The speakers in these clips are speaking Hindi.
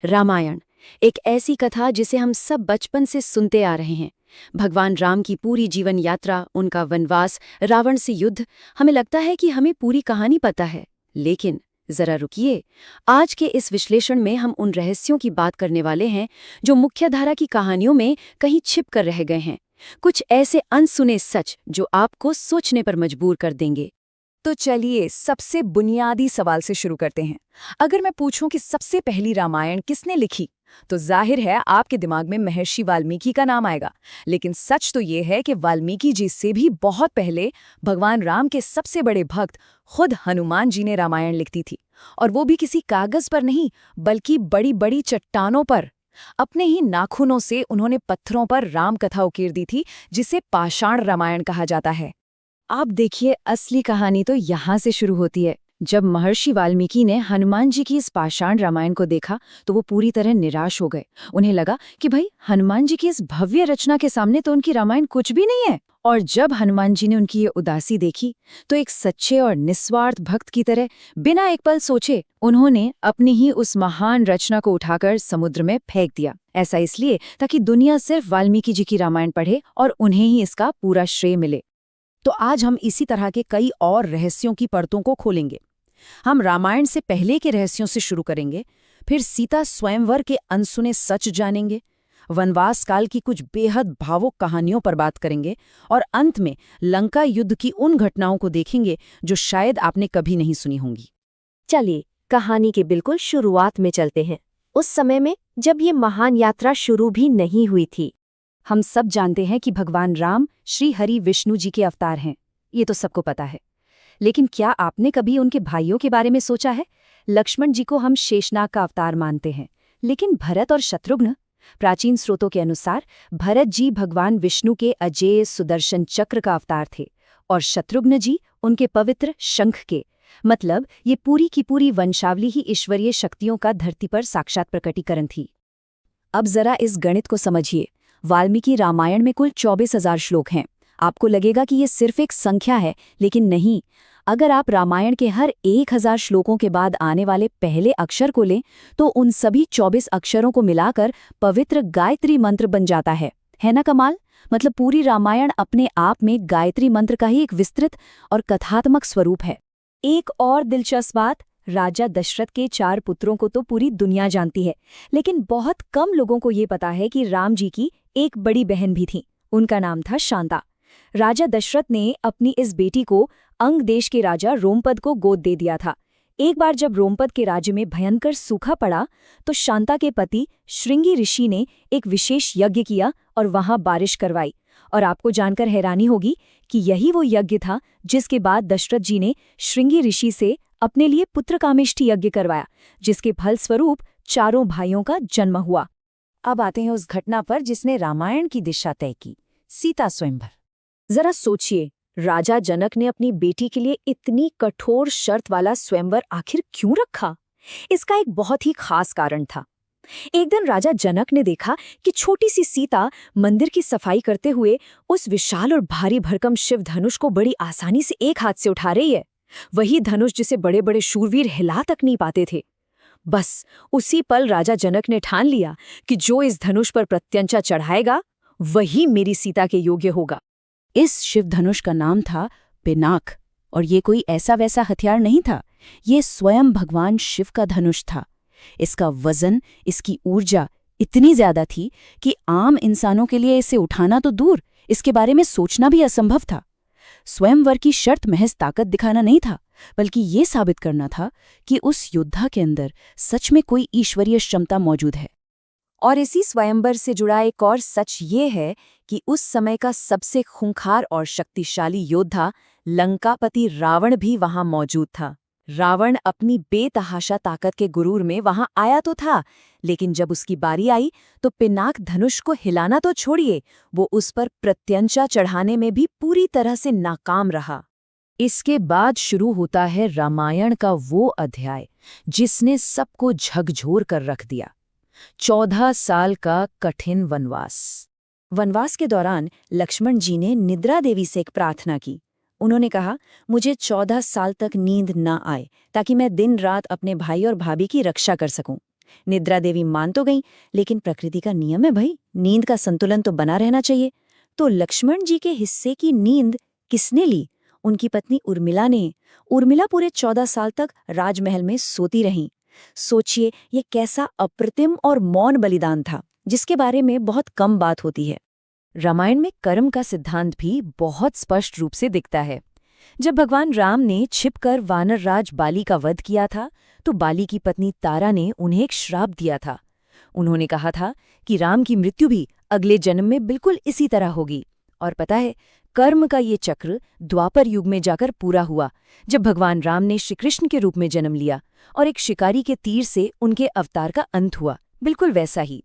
रामायण एक ऐसी कथा जिसे हम सब बचपन से सुनते आ रहे हैं। भगवान राम की पूरी जीवन यात्रा, उनका वनवास, रावण से युद्ध। हमें लगता है कि हमें पूरी कहानी पता है, लेकिन जरा रुकिए। आज के इस विश्लेषण में हम उन रहस्यों की बात करने वाले हैं जो मुख्यधारा की कहानियों में कहीं छिप कर रह गए हैं। कुछ ऐसे अनसुने सच जो आपको सोचने पर मजबूर कर देंगे। तो चलिए सबसे बुनियादी सवाल से शुरू करते हैं। अगर मैं पूछूं कि सबसे पहली रामायण किसने लिखी, तो जाहिर है आपके दिमाग में महर्षि वाल्मीकि का नाम आएगा। लेकिन सच तो ये है कि वाल्मीकि जी से भी बहुत पहले भगवान राम के सबसे बड़े भक्त खुद हनुमान जी ने रामायण लिखती थी। और वो भी किसी कागज पर नहीं, बल्कि बड़ी बड़ी चट्टानों पर। अपने ही नाखूनों से उन्होंने पत्थरों पर राम कथा उकेर दी थी, जिसे पाषाण रामायण कहा जाता है। आप देखिए, असली कहानी तो यहाँ से शुरू होती है। जब महर्षि वाल्मीकि ने हनुमान जी की इस पाषाण रामायण को देखा तो वो पूरी तरह निराश हो गए। उन्हें लगा कि भाई, हनुमान जी की इस भव्य रचना के सामने तो उनकी रामायण कुछ भी नहीं है। और जब हनुमान जी ने उनकी ये उदासी देखी तो एक सच्चे और निस्वार्थ भक्त की तरह बिना एक पल सोचे उन्होंने अपनी ही उस महान रचना को उठाकर समुद्र में फेंक दिया। ऐसा इसलिए ताकि दुनिया सिर्फ वाल्मीकि जी की रामायण पढ़े और उन्हें ही इसका पूरा श्रेय मिले। तो आज हम इसी तरह के कई और रहस्यों की परतों को खोलेंगे। हम रामायण से पहले के रहस्यों से शुरू करेंगे, फिर सीता स्वयंवर के अनसुने सच जानेंगे, वनवास काल की कुछ बेहद भावुक कहानियों पर बात करेंगे और अंत में लंका युद्ध की उन घटनाओं को देखेंगे जो शायद आपने कभी नहीं सुनी होंगी। चलिए कहानी के बिल्कुल शुरुआत में चलते हैं, उस समय में जब ये महान यात्रा शुरू भी नहीं हुई थी। हम सब जानते हैं कि भगवान राम श्री हरि विष्णु जी के अवतार हैं, ये तो सबको पता है। लेकिन क्या आपने कभी उनके भाइयों के बारे में सोचा है? लक्ष्मण जी को हम शेषनाग का अवतार मानते हैं, लेकिन भरत और शत्रुघ्न? प्राचीन स्रोतों के अनुसार भरत जी भगवान विष्णु के अजेय सुदर्शन चक्र का अवतार थे और शत्रुघ्न जी उनके पवित्र शंख के। मतलब ये पूरी की पूरी वंशावली ही ईश्वरीय शक्तियों का धरती पर साक्षात प्रकटीकरण थी। अब जरा इस गणित को समझिए। वाल्मीकि रामायण में कुल 24,000 श्लोक हैं। आपको लगेगा कि ये सिर्फ एक संख्या है, लेकिन नहीं। अगर आप रामायण के हर 1,000 श्लोकों के बाद आने वाले पहले अक्षर को लें तो उन सभी 24 अक्षरों को मिलाकर पवित्र गायत्री मंत्र बन जाता है ना कमाल? मतलब पूरी रामायण अपने आप में गायत्री मंत्र का ही एक विस्तृत और कथात्मक स्वरूप है। एक और दिलचस्प बात, राजा दशरथ के 4 पुत्रों को तो पूरी दुनिया जानती है, लेकिन बहुत कम लोगों को ये पता है कि राम जी की एक बड़ी बहन भी थी। उनका नाम था शांता। राजा दशरथ ने अपनी इस बेटी को अंग देश के राजा रोमपद को गोद दे दिया था। एक बार जब रोमपद के राज्य में भयंकर सूखा पड़ा तो शांता के पति श्रृंगी ऋषि ने एक विशेष यज्ञ किया और वहां बारिश करवाई। और आपको जानकर हैरानी होगी कि यही वो यज्ञ था जिसके बाद दशरथ जी ने श्रृंगी ऋषि से अपने लिए पुत्र कामेष्टि यज्ञ करवाया, जिसके फलस्वरूप चारों भाइयों का जन्म हुआ। अब आते हैं उस घटना पर जिसने रामायण की दिशा तय की, सीता स्वयंवर। जरा सोचिए, राजा जनक ने अपनी बेटी के लिए इतनी कठोर शर्त वाला स्वयंवर आखिर क्यों रखा? इसका एक बहुत ही खास कारण था। एक दिन राजा जनक ने देखा कि छोटी सी सीता मंदिर की सफाई करते हुए उस विशाल और भारी भरकम शिव धनुष को बड़ी आसानी से एक हाथ से उठा रही है। वही धनुष जिसे बड़े बड़े शूरवीर हिला तक नहीं पाते थे। बस उसी पल राजा जनक ने ठान लिया कि जो इस धनुष पर प्रत्यंचा चढ़ाएगा वही मेरी सीता के योग्य होगा। इस शिव धनुष का नाम था पिनाक, और ये कोई ऐसा वैसा हथियार नहीं था। ये स्वयं भगवान शिव का धनुष था। इसका वजन, इसकी ऊर्जा इतनी ज्यादा थी कि आम इंसानों के लिए इसे उठाना तो दूर, इसके बारे में सोचना भी असंभव था। स्वयंवर की शर्त महज ताकत दिखाना नहीं था, बल्कि ये साबित करना था कि उस योद्धा के अंदर सच में कोई ईश्वरीय क्षमता मौजूद है। और इसी स्वयंवर से जुड़ा एक और सच ये है कि उस समय का सबसे खूंखार और शक्तिशाली योद्धा लंकापति रावण भी वहां मौजूद था। रावण अपनी बेतहाशा ताकत के गुरूर में वहां आया तो था, लेकिन जब उसकी बारी आई तो पिनाक धनुष को हिलाना तो छोड़िए, वो उस पर प्रत्यंचा चढ़ाने में भी पूरी तरह से नाकाम रहा। इसके बाद शुरू होता है रामायण का वो अध्याय जिसने सबको झकझोर कर रख दिया। 14 साल का कठिन वनवास। वनवास के दौरान लक्ष्मण जी ने निद्रा देवी से एक प्रार्थना की। उन्होंने कहा, मुझे 14 साल तक नींद न आए ताकि मैं दिन रात अपने भाई और भाभी की रक्षा कर सकूं। निद्रा देवी मान तो गई, लेकिन प्रकृति का नियम है भाई, नींद का संतुलन तो बना रहना चाहिए। तो लक्ष्मण जी के हिस्से की नींद किसने ली? उनकी पत्नी उर्मिला ने। उर्मिला पूरे 14 साल तक राजमहल में सोती रहीं। सोचिए, ये कैसा अप्रतिम और मौन बलिदान था, जिसके बारे में बहुत कम बात होती है। रामायण में कर्म का सिद्धांत भी बहुत स्पष्ट रूप से दिखता है। जब भगवान राम ने छिपकर वानर राज बाली का वध किया था, तो बाली की पत्नी तारा ने उन्हें एक श्राप दिया था। उन्होंने कहा था कि राम की मृत्यु भी अगले जन्म में बिल्कुल इसी तरह होगी। और पता है, कर्म का ये चक्र द्वापर युग में जाकर पूरा हुआ, जब भगवान राम ने श्रीकृष्ण के रूप में जन्म लिया और एक शिकारी के तीर से उनके अवतार का अंत हुआ, बिल्कुल वैसा ही।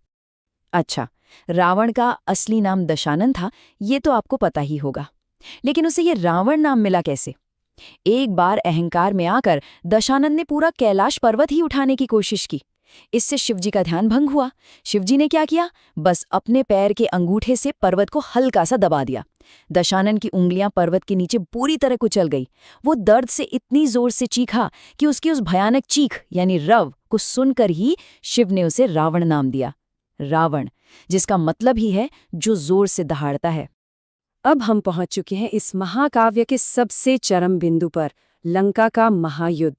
अच्छा, रावण का असली नाम दशानन था, ये तो आपको पता ही होगा। लेकिन उसे ये रावण नाम मिला कैसे? एक बार अहंकार में आकर दशानन ने पूरा कैलाश पर्वत ही उठाने की कोशिश की। इससे शिवजी का ध्यान भंग हुआ। शिवजी ने क्या किया? बस अपने पैर के अंगूठे से पर्वत को हल्का सा दबा दिया। दशानन की उंगलियां पर्वत के नीचे पूरी तरह कुचल गई। वो दर्द से इतनी जोर से चीखा कि उसकी उस भयानक चीख यानी रव को सुनकर ही शिव ने उसे रावण नाम दिया। रावण, जिसका मतलब ही है जो जोर से दहाड़ता है। अब हम पहुंच चुके हैं इस महाकाव्य के सबसे चरम बिंदु पर, लंका का महायुद्ध।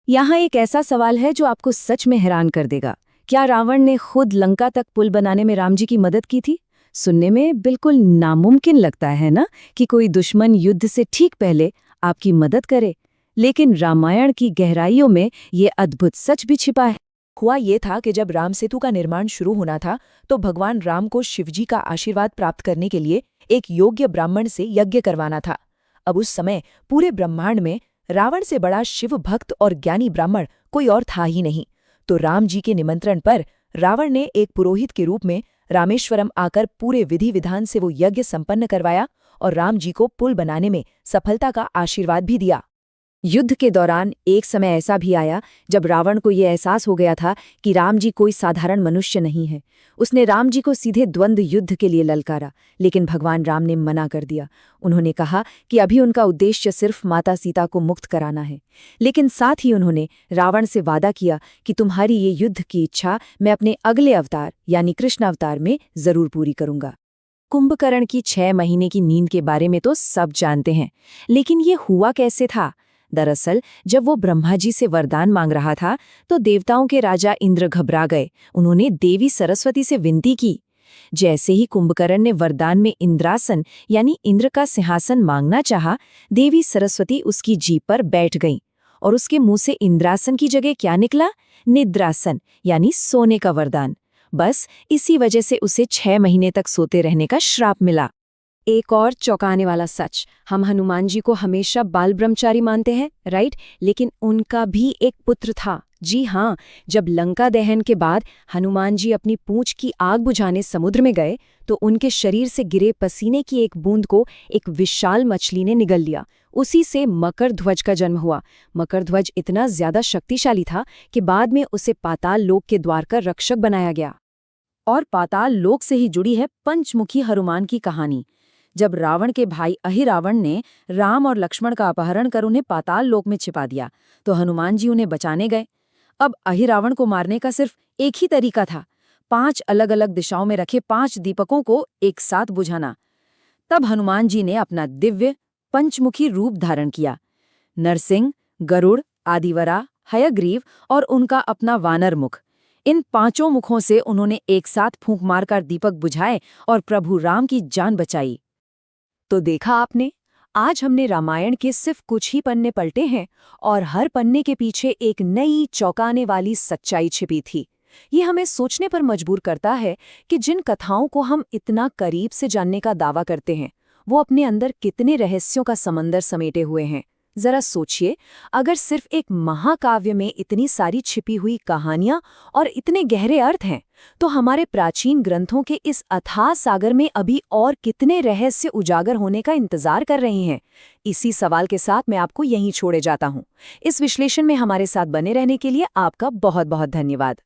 यहाँ एक ऐसा सवाल है जो आपको सच में हैरान कर देगा। क्या रावण ने खुद लंका तक पुल बनाने में राम जी की मदद की थी? सुनने में बिल्कुल नामुमकिन लगता है ना, कि कोई दुश्मन युद्ध से ठीक पहले आपकी मदद करे। लेकिन रामायण की गहराइयों में ये अद्भुत सच भी छिपा है। हुआ ये था कि जब राम सेतु का निर्माण शुरू होना था, तो भगवान राम को शिवजी का आशीर्वाद प्राप्त करने के लिए एक योग्य ब्राह्मण से यज्ञ करवाना था। अब उस समय पूरे ब्रह्मांड में रावण से बड़ा शिव भक्त और ज्ञानी ब्राह्मण कोई और था ही नहीं। तो राम जी के निमंत्रण पर रावण ने एक पुरोहित के रूप में रामेश्वरम आकर पूरे विधि विधान से वो यज्ञ संपन्न करवाया और राम जी को पुल बनाने में सफलता का आशीर्वाद भी दिया। युद्ध के दौरान एक समय ऐसा भी आया जब रावण को ये एहसास हो गया था कि राम जी कोई साधारण मनुष्य नहीं है। उसने राम जी को सीधे द्वंद्व युद्ध के लिए ललकारा, लेकिन भगवान राम ने मना कर दिया। उन्होंने कहा कि अभी उनका उद्देश्य सिर्फ माता सीता को मुक्त कराना है। लेकिन साथ ही उन्होंने रावण से वादा किया कि तुम्हारी ये युद्ध की इच्छा मैं अपने अगले अवतार यानी कृष्ण अवतार में जरूर पूरी करूंगा। कुंभकर्ण की 6 महीने की नींद के बारे में तो सब जानते हैं, लेकिन ये हुआ कैसे था? दरअसल जब वो ब्रह्मा जी से वरदान मांग रहा था, तो देवताओं के राजा इंद्र घबरा गए। उन्होंने देवी सरस्वती से विनती की। जैसे ही कुंभकर्ण ने वरदान में इंद्रासन यानी इंद्र का सिंहासन मांगना चाहा, देवी सरस्वती उसकी जीभ पर बैठ गईं और उसके मुंह से इंद्रासन की जगह क्या निकला? निद्रासन यानी सोने का वरदान। बस इसी वजह से उसे 6 महीने तक सोते रहने का श्राप मिला। एक और चौंकाने वाला सच, हम हनुमान जी को हमेशा बाल ब्रह्मचारी मानते हैं, राइट? लेकिन उनका भी एक पुत्र था। जी हाँ, जब लंका दहन के बाद हनुमान जी अपनी पूंछ की आग बुझाने समुद्र में गए, तो उनके शरीर से गिरे पसीने की एक बूंद को एक विशाल मछली ने निगल लिया। उसी से मकर ध्वज का जन्म हुआ। मकर ध्वज इतना ज्यादा शक्तिशाली था कि बाद में उसे पाताल लोक के द्वार का रक्षक बनाया गया। और पाताल लोक से ही जुड़ी है पंचमुखी हनुमान की कहानी। जब रावण के भाई अहिरावण ने राम और लक्ष्मण का अपहरण कर उन्हें पाताल लोक में छिपा दिया, तो हनुमान जी उन्हें बचाने गए। अब अहिरावण को मारने का सिर्फ एक ही तरीका था, 5 अलग अलग दिशाओं में रखे 5 दीपकों को एक साथ बुझाना। तब हनुमान जी ने अपना दिव्य पंचमुखी रूप धारण किया। नरसिंह, गरुड़, आदिवरा, हयग्रीव और उनका अपना वानर मुख। इन 5 मुखों से उन्होंने एक साथ फूंक मारकर दीपक बुझाए और प्रभु राम की जान बचाई। तो देखा आपने, आज हमने रामायण के सिर्फ कुछ ही पन्ने पलटे हैं और हर पन्ने के पीछे एक नई चौंकाने वाली सच्चाई छिपी थी। ये हमें सोचने पर मजबूर करता है कि जिन कथाओं को हम इतना करीब से जानने का दावा करते हैं, वो अपने अंदर कितने रहस्यों का समंदर समेटे हुए हैं। जरा सोचिए, अगर सिर्फ एक महाकाव्य में इतनी सारी छिपी हुई कहानियां और इतने गहरे अर्थ हैं, तो हमारे प्राचीन ग्रंथों के इस अथाह सागर में अभी और कितने रहस्य उजागर होने का इंतजार कर रहे हैं। इसी सवाल के साथ मैं आपको यहीं छोड़े जाता हूं। इस विश्लेषण में हमारे साथ बने रहने के लिए आपका बहुत बहुत धन्यवाद।